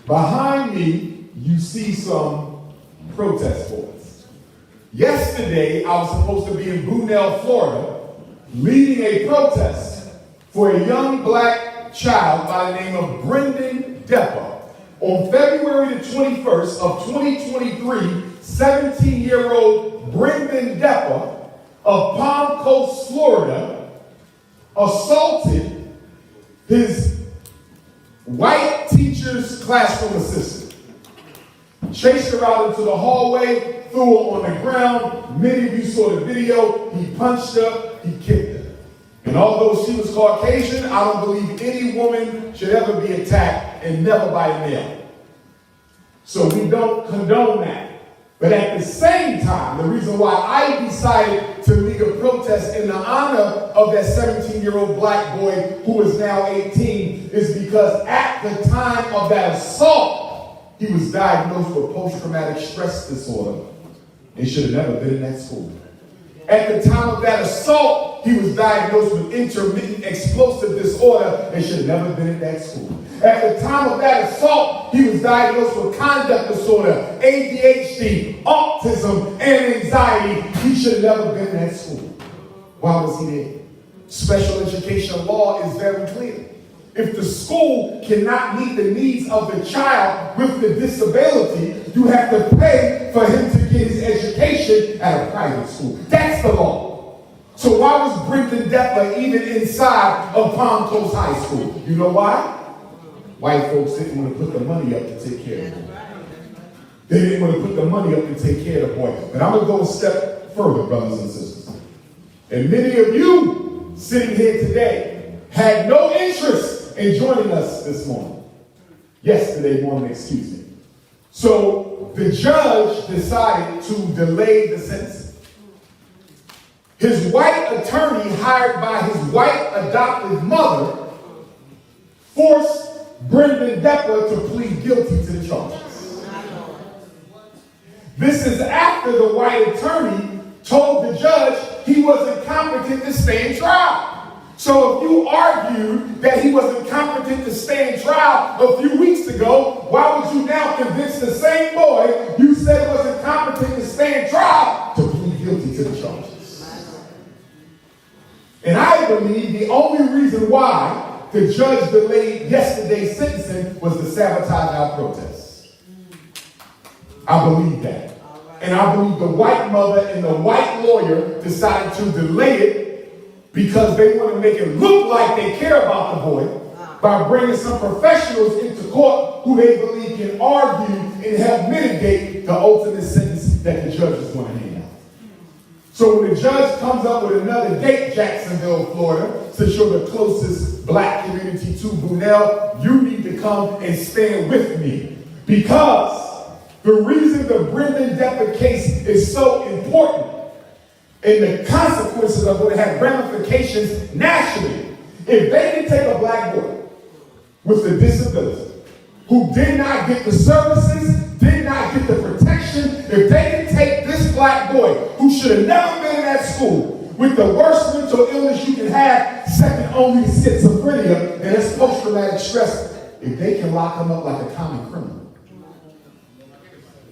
Behind me, you see some protest boys. Yesterday, I was supposed to be in Brunel, Florida, leading a protest for a young black child by the name of Brendan Depa. On February the 21st of 2023, 17-year-old Brendan Depa of Palm Coast, Florida, assaulted his white teacher's classroom assistant. Chased her out into the hallway, threw her on the ground. Many of you saw the video. He punched her, he kicked her. And although she was Caucasian, I don't believe any woman should ever be attacked, and never by a male. So we don't condone that. But at the same time, the reason why I decided to lead a protest in the honor of that 17-year-old black boy who is now 18 is because at the time of that assault, he was diagnosed with post-traumatic stress disorder and should have never been in that school. At the time of that assault, he was diagnosed with intermittent explosive disorder and should have never been in that school. At the time of that assault, he was diagnosed with conduct disorder, ADHD, autism, and anxiety. He should have never been in that school. Why was he there? Special education law is very clear. If the school cannot meet the needs of the child with the disability, you have to pay for him to get his education at a private school. That's the law. So why was Brendan Dea even inside of Palm Coast High School? You know why? White folks didn't want to put the money up to take care of the boy. They didn't want to put the money up to take care of the boy. But I'm going to go a step further, brothers and sisters. And many of you sitting here today had no interest in joining us this morning. Yesterday morning, excuse me. So the judge decided to delay the sentencing. His white attorney, hired by his white adoptive mother, forced Brendan Dea to plead guilty to the charges. This is after the white attorney told the judge he wasn't competent to stand trial. So if you argued that he wasn't competent to stand trial a few weeks ago, why would you now convince the same boy you said wasn't competent to stand trial to plead guilty to the charges? And I believe the only reason why the judge delayed yesterday's sentencing was to sabotage our protests. I believe that. And I believe the white mother and the white lawyer decided to delay it because they want to make it look like they care about the boy by bringing some professionals into court who they believe can argue and help mitigate the ultimate sentence that the judge is going to hand out. So when the judge comes up with another date, Jacksonville, Florida, since you're the closest black community to Brunel, you need to come and stand with me. Because the reason the Brendan Dea case is so important and the consequences are going to have ramifications nationally. If they can take a black boy with a disability who did not get the services, did not get the protection, if they can take this black boy who should have never been in that school with the worst mental illness you can have, second only to schizophrenia, and that's post-traumatic stress, if they can lock him up like a common criminal,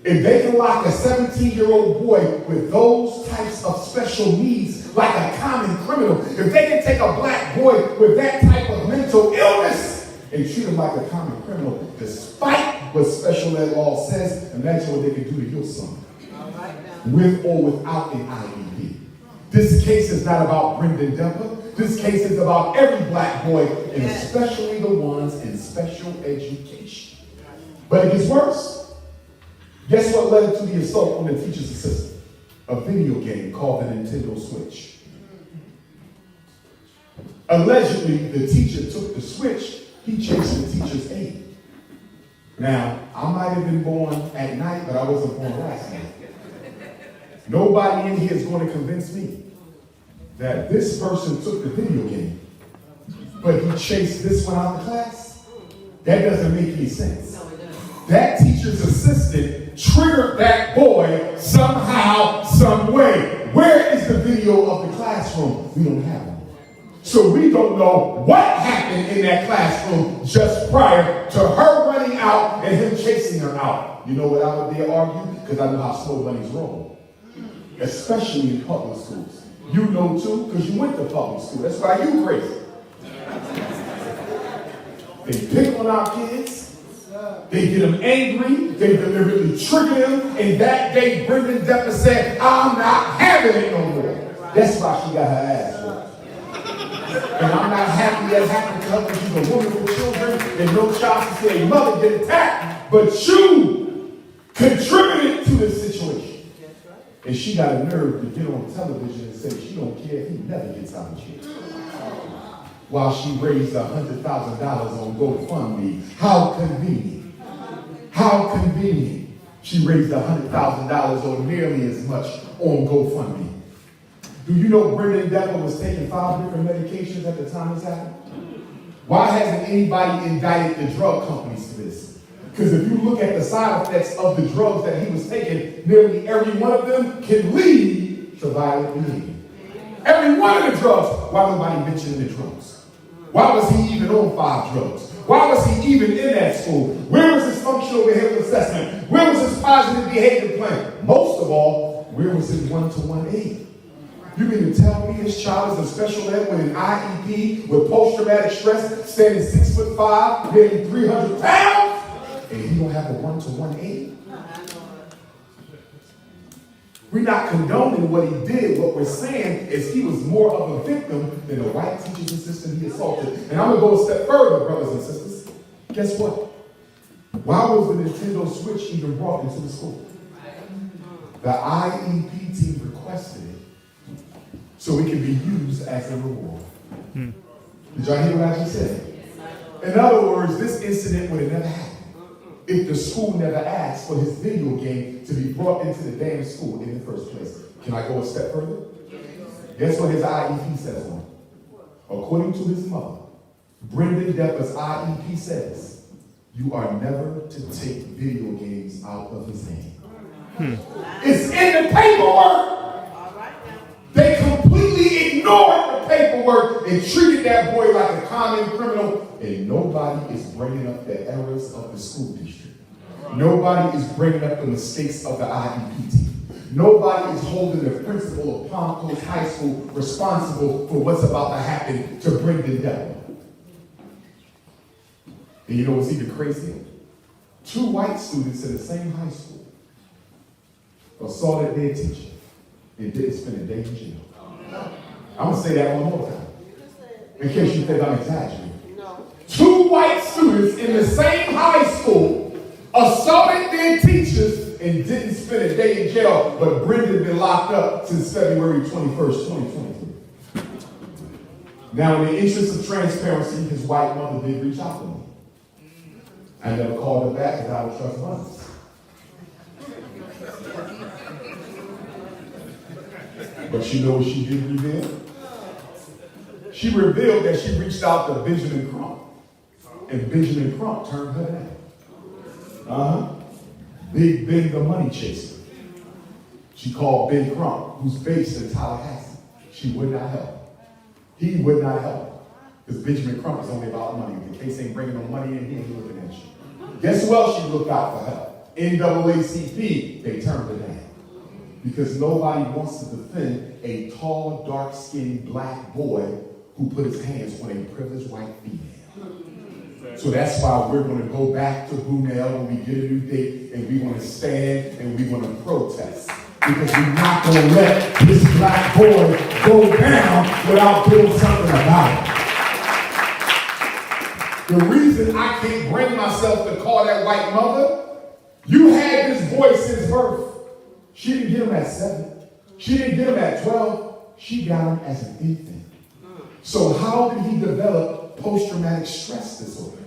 if they can lock a 17-year-old boy with those types of special needs like a common criminal, if they can take a black boy with that type of mental illness and treat him like a common criminal, despite what special ed law says, imagine what they can do to your son. With or without an IEP. This case is not about Brendan Dea. This case is about every black boy, and especially the ones in special education. But it gets worse. Guess what led to the assault on the teacher's assistant? A video game called the Nintendo Switch. Allegedly, the teacher took the Switch, he chased the teacher's aide. Now, I might have been born at night, but I wasn't born last night. Nobody in here is going to convince me that this person took the video game, but he chased this one out of class. That doesn't make any sense. That teacher's assistant triggered that boy somehow, some way. Where is the video of the classroom? We don't have one. So we don't know what happened in that classroom just prior to her running out and him chasing her out. You know what I would dare argue? Because I know how slow bunnies roll. Especially in public schools. You know too, because you went to public school. That's why you crazy. They pick on our kids. They get them angry. They deliberately trigger them. And that day, Brendan Dea said, I'm not having it no more. That's why she got her ass whooped. And I'm not happy that happened to her because she's a woman with children and no child to say a mother get attacked. But you contributed to this situation. And she got a nerve to get on television and say she don't care if he never gets out of jail. While she raised $100,000 on GoFundMe. How convenient. How convenient. She raised $100,000 or nearly as much on GoFundMe. Do you know Brendan Dea was taking 5 different medications at the time this happened? Why hasn't anybody indicted the drug companies for this? Because if you look at the side effects of the drugs that he was taking, nearly every one of them can lead to violent behavior. Every one of the drugs. Why nobody mentioning the drugs? Why was he even on 5 drugs? Why was he even in that school? Where was his functional behavioral assessment? Where was his positive behavior plan? Most of all, where was his one-to-one aid? You mean to tell me this child is in special ed with an IEP with post-traumatic stress, standing 6'5", nearly 300 pounds, and he don't have a one-to-one aid? We're not condoning what he did. What we're saying is he was more of a victim than the white teachers and assistant he assaulted. And I'm going to go a step further, brothers and sisters. Guess what? Why was the Nintendo Switch even brought into the school? The IEP team requested it so it can be used as a reward. Did y'all hear what I just said? In other words, this incident would have never happened if the school never asked for his video game to be brought into the damn school in the first place. Can I go a step further? Guess what his IEP says on it? According to his mother, Brendan Depa's IEP says, you are never to take video games out of his hand. It's in the paperwork. They completely ignored the paperwork and treated that boy like a common criminal. And nobody is bringing up the errors of the school district. Nobody is bringing up the mistakes of the IEP team. Nobody is holding the principal of Palm Coast High School responsible for what's about to happen to Brendan Dea. And you know what's even crazier? 2 white students in the same high school assaulted their teacher and didn't spend a day in jail. I'm going to say that one more time, in case you think I'm exaggerating. 2 white students in the same high school assaulted their teachers and didn't spend a day in jail, but Brendan been locked up since February 21st, 2023. Now, in the interest of transparency, his white mother did reach out to me. I never called her back because I would trust mothers. But you know what she did reveal? She revealed that she reached out to Benjamin Crump. And Benjamin Crump turned her down. Big Ben the money chaser. She called Ben Crump, who's based in Tallahassee. She would not help. He would not help. Because Benjamin Crump is only about money. The case ain't bringing no money in, he ain't looking at you. Guess who else she looked out for help? NAACP, they turned her down. Because nobody wants to defend a tall, dark-skinned black boy who put his hands on a privileged white female. So that's why we're going to go back to Brunel when we get a new date, and we're going to stand and we're going to protest. Because we're not going to let this black boy go down without doing something about it. The reason I can't bring myself to call that white mother, you had this boy since birth. She didn't get him at 7. She didn't get him at 12. She got him as an infant. So how did he develop post-traumatic stress disorder?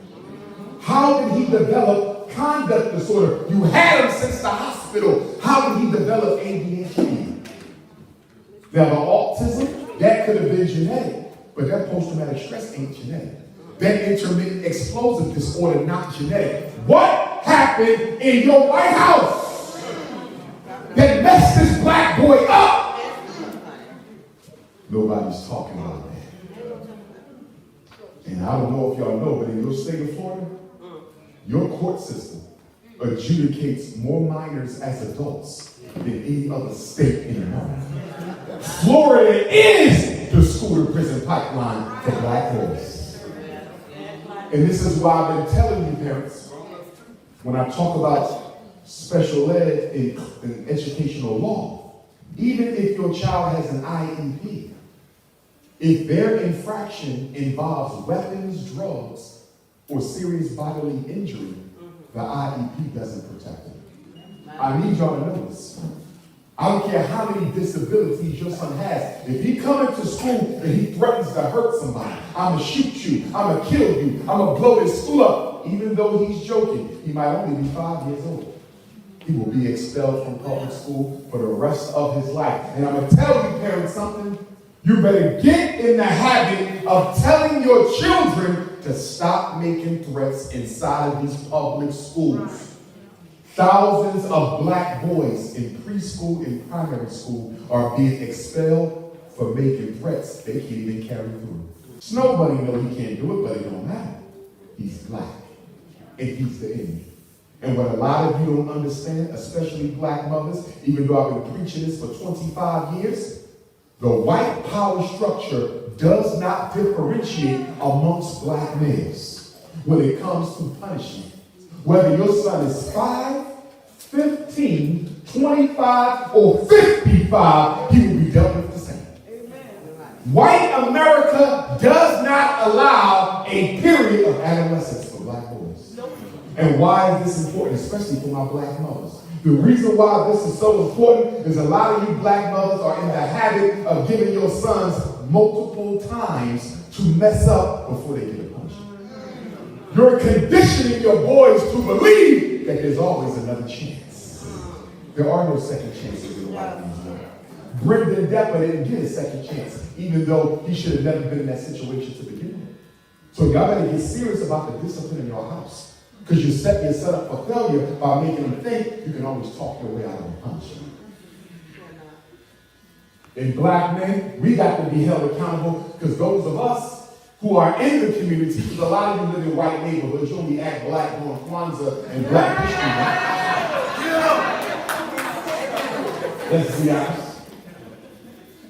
How did he develop conduct disorder? You had him since the hospital. How did he develop ADHD? Now, the autism, that could have been genetic, but that post-traumatic stress ain't genetic. That intermittent explosive disorder, not genetic. What happened in your White House that messed this black boy up? Nobody's talking about that. And I don't know if y'all know, but in your state of Florida, Your court system adjudicates more minors as adults than any other state in America. Florida is the school-to-prison pipeline for black boys. And this is why I've been telling you, parents, when I talk about special ed in educational law, even if your child has an IEP, if their infraction involves weapons, drugs, or serious bodily injury, the IEP doesn't protect them. I need y'all to know this. I don't care how many disabilities your son has. If he comes to school and he threatens to hurt somebody, I'm going to shoot you, I'm going to kill you, I'm going to blow his school up, even though he's joking, he might only be 5 years old. He will be expelled from public school for the rest of his life. And I'm going to tell you, parents, something. You better get in the habit of telling your children to stop making threats inside of these public schools. Thousands of black boys in preschool and primary school are being expelled for making threats they can't even carry through. Snow Bunny knows he can't do it, but it don't matter. He's black, and he's the enemy. And what a lot of you don't understand, especially black mothers, even though I've been preaching this for 25 years, the white power structure does not differentiate amongst black males when it comes to punishment. Whether your son is 5, 15, 25, or 55, he will be dealt with the same. Amen. White America does not allow a period of adolescence for black boys. And why is this important, especially for my black mothers? The reason why this is so important is a lot of you black mothers are in the habit of giving your sons multiple times to mess up before they get a punishment. You're conditioning your boys to believe that there's always another chance. There are no second chances in the white man's world. Brendan Dea didn't get a second chance, even though he should have never been in that situation to begin with. So y'all better get serious about the discipline in your house. Because you set yourself up for failure by making them think you can always talk your way out of a punishment. And black men, we got to be held accountable because those of us who are in the community, because a lot of you live in white neighborhoods, you only act black during Kwanzaa and Black History Month. Let's be honest.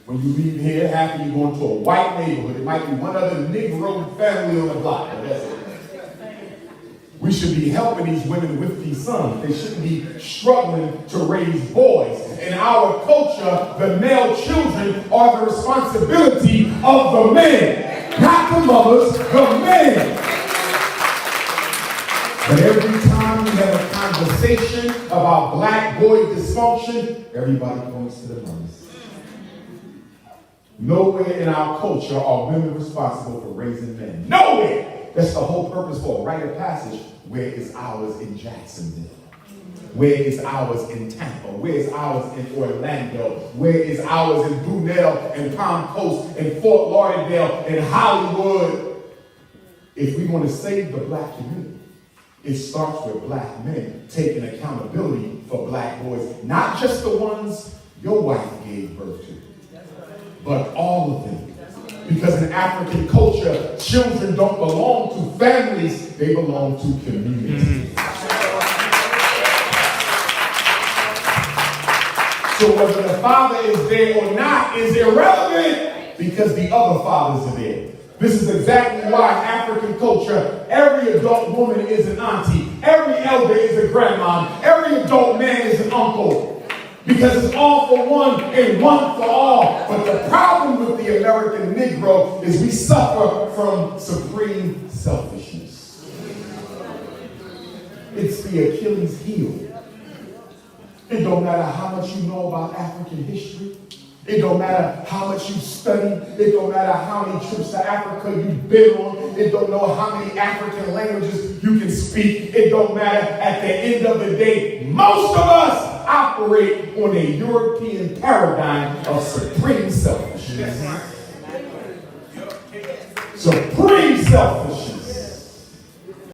When you leave here, half of you going to a white neighborhood. It might be one other Negro family on the block, but that's it. We should be helping these women with these sons. They shouldn't be struggling to raise boys. In our culture, the male children are the responsibility of the men, not the mothers, the men. But every time we have a conversation about black boy dysfunction, everybody points to the mothers. Nowhere in our culture are women responsible for raising men. Nowhere! That's the whole purpose for a rite of passage. Where is ours in Jacksonville? Where is ours in Tampa? Where is ours in Orlando? Where is ours in Brunel and Palm Coast and Fort Lauderdale and Hollywood? If we want to save the black community, it starts with black men taking accountability for black boys. Not just the ones your wife gave birth to, but all of them. Because in African culture, children don't belong to families, they belong to communities. So whether the father is there or not is irrelevant because the other fathers are there. This is exactly why in African culture, every adult woman is an auntie, every elder is a grandma, every adult man is an uncle. Because it's all for one and one for all. But the problem with the American Negro is we suffer from supreme selfishness. It's the Achilles heel. It don't matter how much you know about African history. It don't matter how much you study. It don't matter how many trips to Africa you've been on. It don't know how many African languages you can speak. It don't matter. At the end of the day, most of us operate on a European paradigm of supreme selfishness. Supreme selfishness.